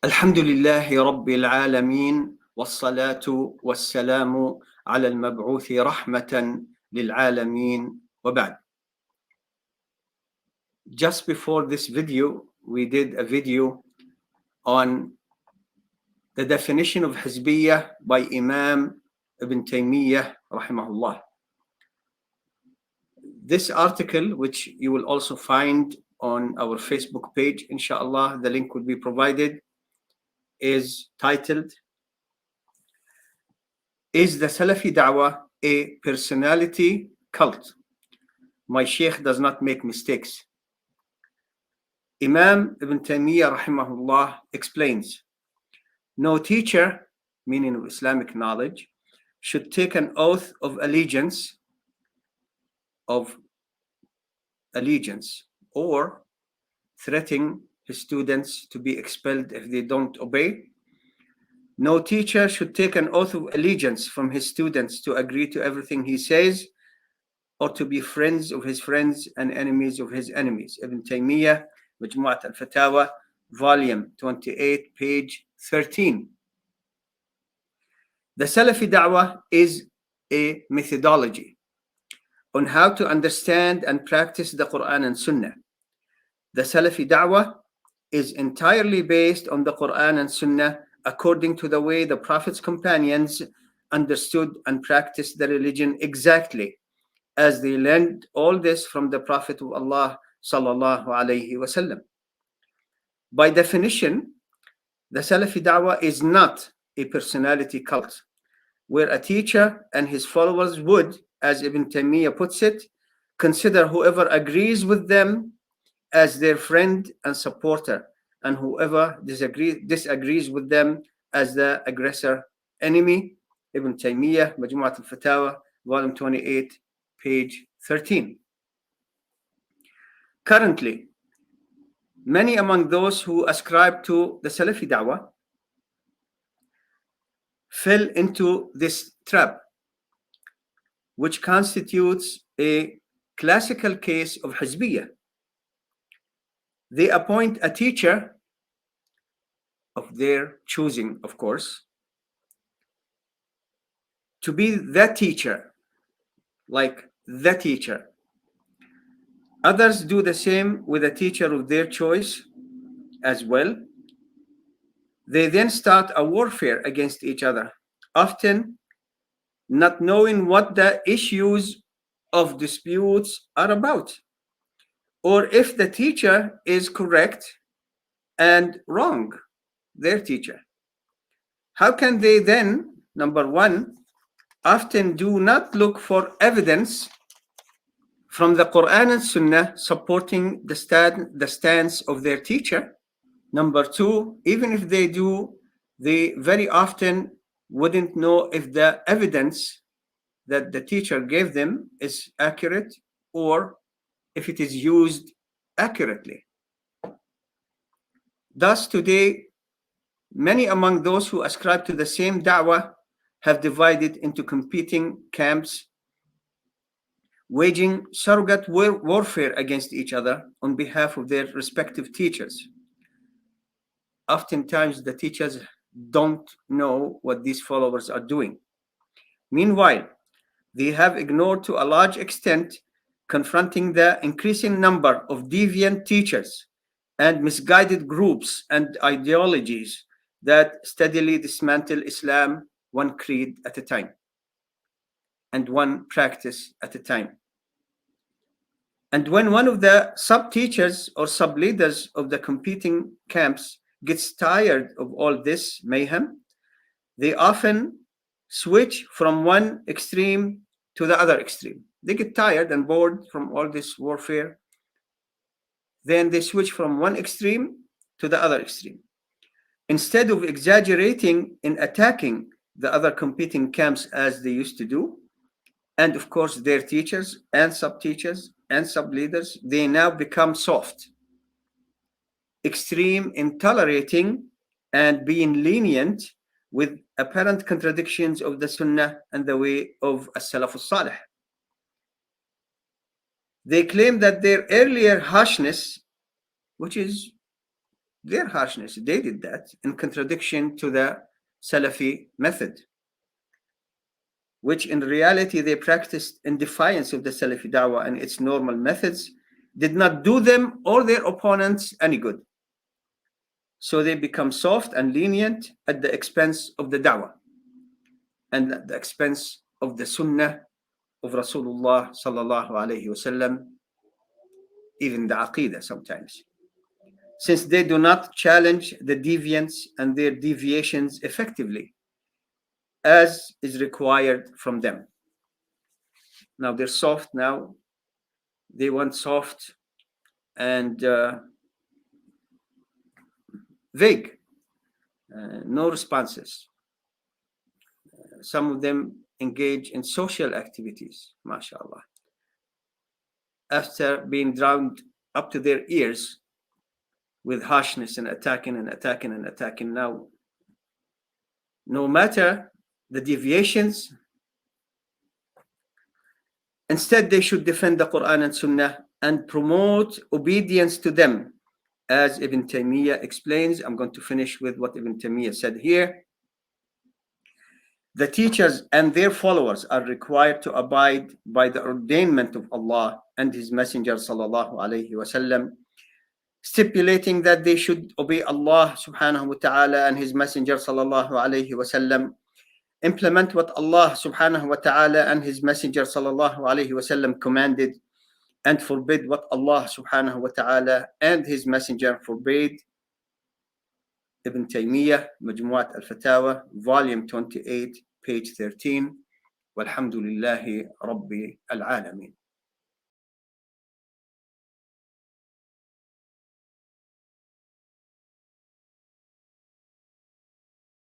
الحمد لله رب العالمين والصلاة والسلام على المبعوث رحمة للعالمين وبعد. Just before this video, we did a video on the definition of Hizbiyyah by Imam Ibn Taymiyyah rahimahullah. This article, which you will also find on our Facebook page, inshallah, the link will be provided, is titled, "Is the Salafi Da'wah a personality cult? My Sheikh does not make mistakes." Imam Ibn Taymiyyah rahimahullah explains, no teacher, meaning of Islamic knowledge, should take an oath of allegiance or threaten his students to be expelled if they don't obey. No teacher should take an oath of allegiance from his students to agree to everything he says or to be friends of his friends and enemies of his enemies. Ibn Taymiyyah, Majmu'at al-Fatawa, volume 28, page 13. The Salafi Da'wah is a methodology on how to understand and practice the Quran and Sunnah. The Salafi Da'wah is entirely based on the Quran and Sunnah according to the way the Prophet's companions understood and practiced the religion exactly as they learned all this from the Prophet of Allah sallallahu alaihi wasallam. By definition, the Salafi Da'wah is not a personality cult, where a teacher and his followers would, as Ibn Taymiyyah puts it, consider whoever agrees with them as their friend and supporter, and whoever disagrees with them as the aggressor enemy. Ibn Taymiyyah, Majmu'at al-Fatawa, volume 28, page 13. Currently, many among those who ascribe to the Salafi Da'wah fell into this trap, which constitutes a classical case of Hizbiyyah. They appoint a teacher of their choosing, of course, to be the teacher, like the teacher. Others do the same with a teacher of their choice as well. They then start a warfare against each other, often not knowing what the issues of disputes are about, or if the teacher is correct and wrong, their teacher. How can they then, number one, often do not look for evidence from the Quran and Sunnah supporting the stance of their teacher? Number two, even if they do, they very often wouldn't know if the evidence that the teacher gave them is accurate or if it is used accurately. Thus, today, many among those who ascribe to the same da'wah have divided into competing camps, waging surrogate warfare against each other on behalf of their respective teachers. Oftentimes, the teachers don't know what these followers are doing. Meanwhile, they have ignored to a large extent confronting the increasing number of deviant teachers and misguided groups and ideologies that steadily dismantle Islam one creed at a time and one practice at a time. And when one of the sub-teachers or sub-leaders of the competing camps gets tired of all this mayhem, they often switch from one extreme to the other extreme. They get tired and bored from all this warfare. Then they switch from one extreme to the other extreme. Instead of exaggerating in attacking the other competing camps as they used to do, and of course their teachers and sub-teachers and sub-leaders, they now become soft, extreme in tolerating and being lenient with apparent contradictions of the Sunnah and the way of as-Salaf al-Salih. They claim that their earlier harshness, which is their harshness. They did that in contradiction to the Salafi method, which in reality they practiced in defiance of the Salafi da'wah and its normal methods, did not do them or their opponents any good. So they become soft and lenient at the expense of the da'wah and at the expense of the sunnah of Rasulullah sallallahu alayhi wasallam, even the aqidah sometimes, since they do not challenge the deviants and their deviations effectively, as is required from them. Now they're soft now. They want soft and vague, no responses. Some of them engage in social activities, mashallah, after being drowned up to their ears with harshness and attacking and attacking and attacking. Now, no matter the deviations, instead they should defend the Quran and Sunnah and promote obedience to them. As Ibn Taymiyyah explains, I'm going to finish with what Ibn Taymiyyah said here. The teachers and their followers are required to abide by the ordainment of Allah and His Messenger sallallahu alaihi wasallam, stipulating that they should obey Allah subhanahu wa ta'ala and His Messenger sallallahu alaihi wasallam, implement what Allah subhanahu wa ta'ala and His Messenger sallallahu alaihi wasallam commanded, and forbid what Allah subhanahu wa ta'ala and His Messenger forbade. Ibn Taymiyyah, Majmu'at al-Fatawa, volume 28, page 13. Walhamdulillahi Rabbi al-Alamin.